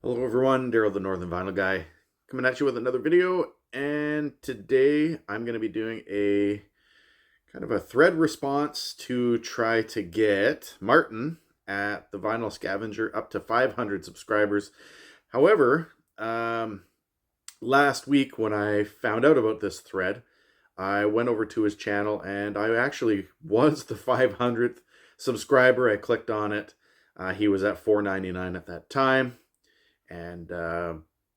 Hello everyone, Daryl the Northern Vinyl Guy coming at you with another video, and today I'm going to be doing a kind of a thread response to try to get Martin at the Vinyl Scavenger up to 500 subscribers. However, last week when I found out about this thread, I went over to his channel and I actually was the 500th subscriber. I clicked on it. He was at $4.99 at that time. And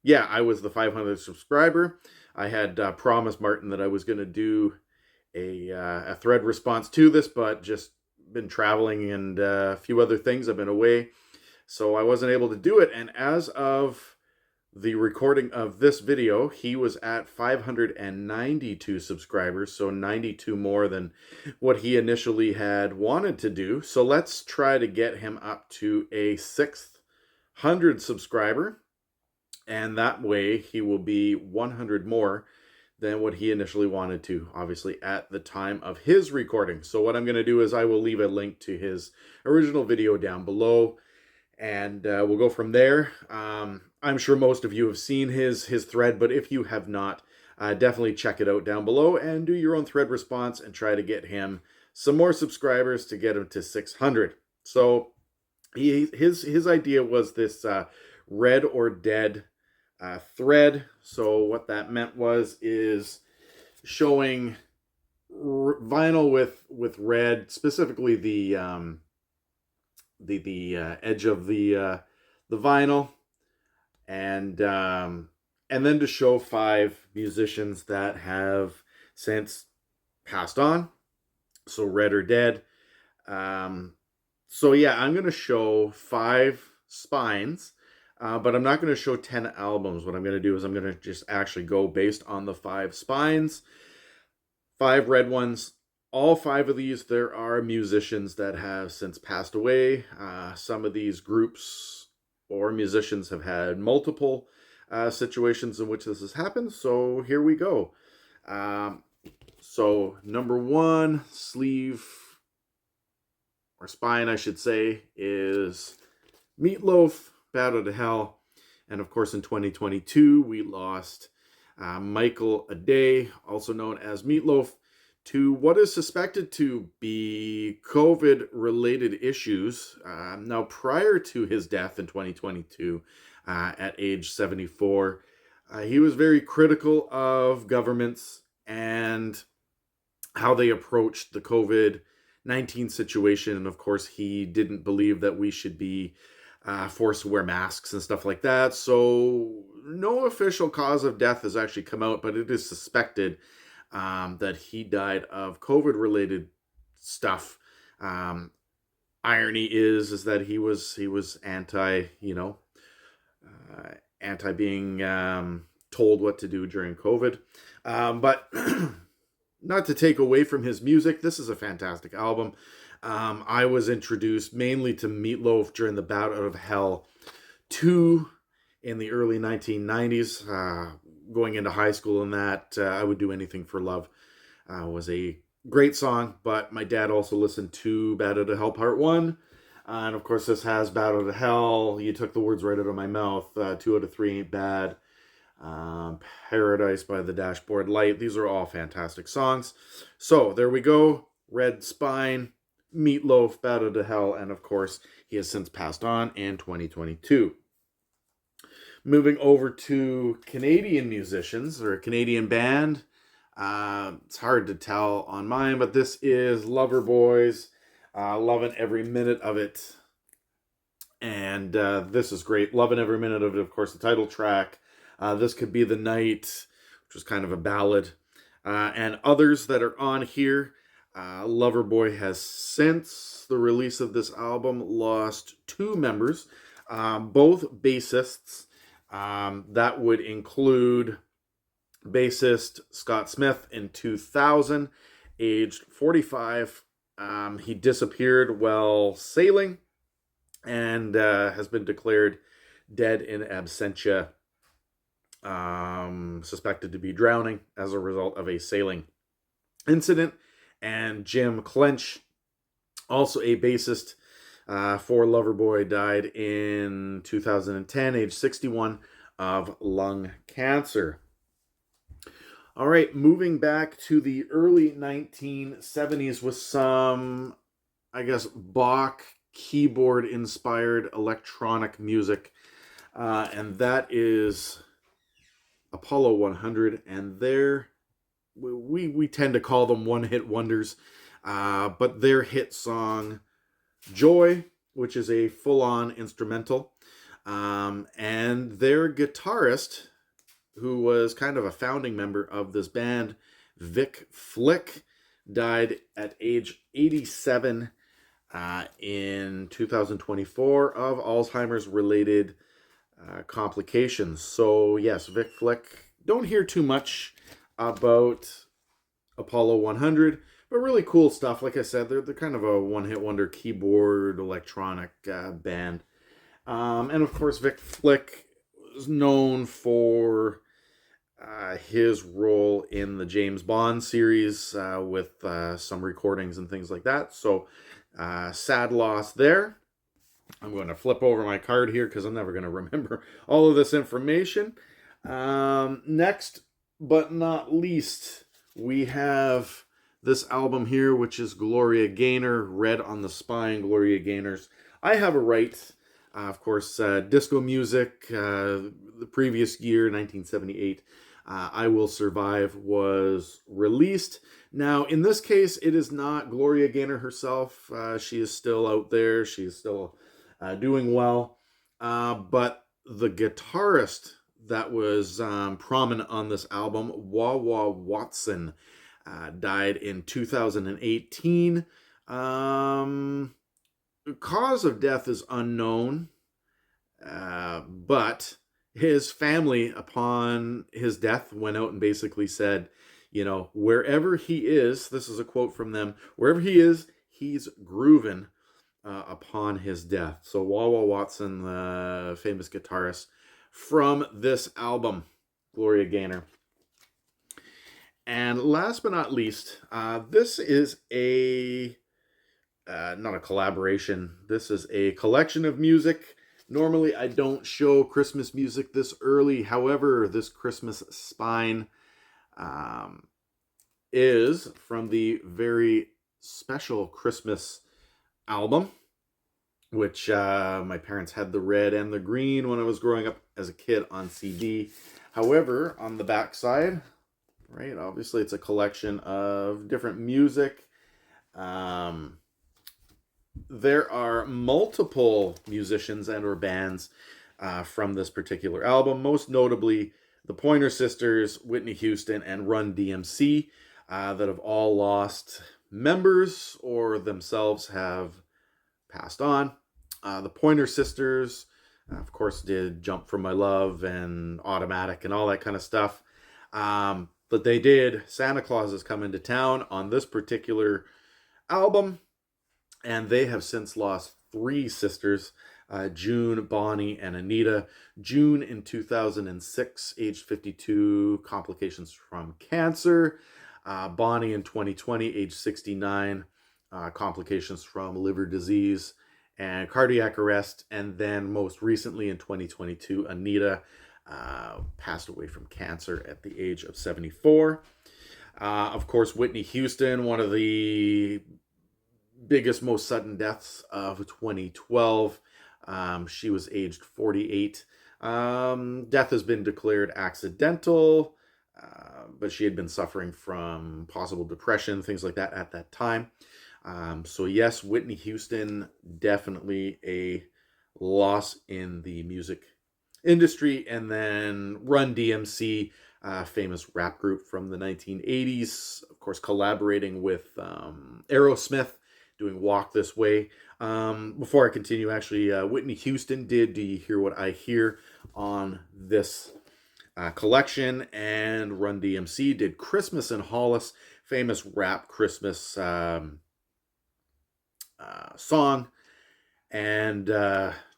yeah, I was the 500th subscriber. I had promised Martin that I was going to do a thread response to this, but just been traveling and a few other things. I've been away, so I wasn't able to do it. And as of the recording of this video, he was at 592 subscribers, so 92 more than what he initially had wanted to do. So let's try to get him up to a 600 subscriber, and that way he will be 100 more than what he initially wanted to, obviously, at the time of his recording. So what I'm going to do is I will leave a link to his original video down below, and we'll go from there. I'm sure most of you have seen his thread, but if you have not, definitely check it out down below and do your own thread response and try to get him some more subscribers to get him to 600. So his idea was this red or dead thread. So what that meant is showing vinyl with red, specifically the edge of the vinyl, and then to show 5 musicians that have since passed on. So red or dead. So yeah, I'm going to show 5 spines, but I'm not going to show 10 albums. What I'm going to do is I'm going to just actually go based on the 5 spines, 5 red ones. All 5 of these, there are musicians that have since passed away. Some of these groups or musicians have had multiple situations in which this has happened. So here we go. So number 1 sleeve, or spine, I should say, is Meatloaf, Battle to Hell. And of course, in 2022, we lost Michael Aday, also known as Meatloaf, to what is suspected to be COVID-related issues. Now, prior to his death in 2022, at age 74, he was very critical of governments and how they approached the COVID-19 situation. And of course, he didn't believe that we should be forced to wear masks and stuff like that. So no official cause of death has actually come out, but it is suspected that he died of COVID-related stuff. Irony is that he was anti, anti being told what to do during COVID. But not to take away from his music, this is a fantastic album. I was introduced mainly to Meatloaf during the Bout Out of Hell 2 in the early 1990s. Going into high school, and that I Would Do Anything for Love was a great song, but my dad also listened to Bout Out of Hell Part 1. And of course, this has Bout Out of Hell. You took the words right out of my mouth. 2 out of 3 Ain't Bad. Paradise by the Dashboard Light. These are all fantastic songs. So there we go. Red Spine, Meatloaf, Bout Out of Hell, and of course, he has since passed on in 2022. Moving over to Canadian musicians, or a Canadian band. It's hard to tell on mine, but this is Loverboys. Loving every minute of it. And this is great. Loving every minute of it, of course, the title track. This Could Be the Night, which was kind of a ballad. And others that are on here. Loverboy has, since the release of this album, lost 2 members, both bassists. That would include bassist Scott Smith in 2000, aged 45. He disappeared while sailing and has been declared dead in absentia, suspected to be drowning as a result of a sailing incident. And Jim Clench, also a bassist, For Loverboy died in 2010, age 61, of lung cancer. All right, moving back to the early 1970s with some, I guess, Bach keyboard inspired electronic music. And that is Apollo 100. And we tend to call them one hit wonders. But their hit song, Joy, which is a full on instrumental, and their guitarist, who was kind of a founding member of this band, Vic Flick, died at age 87 in 2024 of Alzheimer's related complications. So yes, Vic Flick, don't hear too much about Apollo 100, but really cool stuff. Like I said, they're kind of a one-hit wonder keyboard electronic band. And of course, Vic Flick is known for his role in the James Bond series with some recordings and things like that. So sad loss there. I'm going to flip over my card here because I'm never going to remember all of this information. Next, but not least, we have this album here, which is Gloria Gaynor, Red on the Spine, Gloria Gaynor's I Have a Right. Of course, disco music, the previous year, 1978, I Will Survive was released. Now, in this case, it is not Gloria Gaynor herself. She is still out there. She is still doing well. But the guitarist that was prominent on this album, Wah Wah Watson, died in 2018. Cause of death is unknown, but his family, upon his death, went out and basically said, you know, wherever he is, this is a quote from them, wherever he is, he's grooving upon his death. So Wah Wah Watson, the famous guitarist from this album, Gloria Gaynor. And last but not least, this is not a collaboration. This is a collection of music. Normally, I don't show Christmas music this early. However, this Christmas Spine is from the very special Christmas album, which my parents had the red and the green when I was growing up as a kid on CD. However, on the back side, right, obviously it's a collection of different music. There are multiple musicians and or bands from this particular album, most notably the Pointer Sisters, Whitney Houston, and Run DMC, that have all lost members or themselves have passed on. The Pointer Sisters, of course, did Jump for My Love and Automatic and all that kind of stuff. But they did Santa Claus Is Coming to Town on this particular album. And they have since lost 3 sisters, June, Bonnie, and Anita. June in 2006, age 52, complications from cancer. Bonnie in 2020, age 69, complications from liver disease and cardiac arrest. And then most recently in 2022, Anita passed away from cancer at the age of 74. Of course, Whitney Houston, one of the biggest, most sudden deaths of 2012. She was aged 48. Death has been declared accidental, but she had been suffering from possible depression, things like that at that time. So yes, Whitney Houston, definitely a loss in the music industry. And then Run DMC, famous rap group from the 1980s, of course, collaborating with Aerosmith, doing Walk This Way. Before I continue, actually, Whitney Houston did Do You Hear What I Hear on this collection, and Run DMC did Christmas in Hollis, famous rap Christmas song. And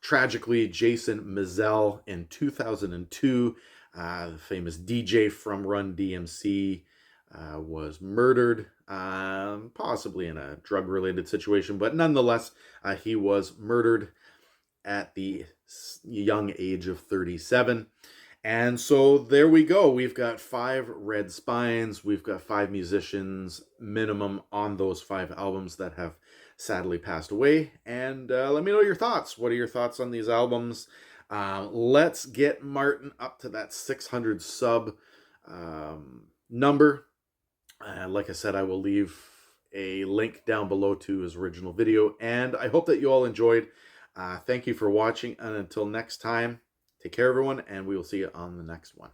tragically, Jason Mizell in 2002, the famous DJ from Run DMC, was murdered possibly in a drug-related situation, but nonetheless, he was murdered at the young age of 37. And so there we go. We've got 5 red spines. We've got 5 musicians minimum on those 5 albums that have sadly passed away. And let me know your thoughts. What are your thoughts on these albums? Let's get Martin up to that 600 sub number. Like I said, I will leave a link down below to his original video. And I hope that you all enjoyed. Thank you for watching. And until next time, take care, everyone, and we will see you on the next one.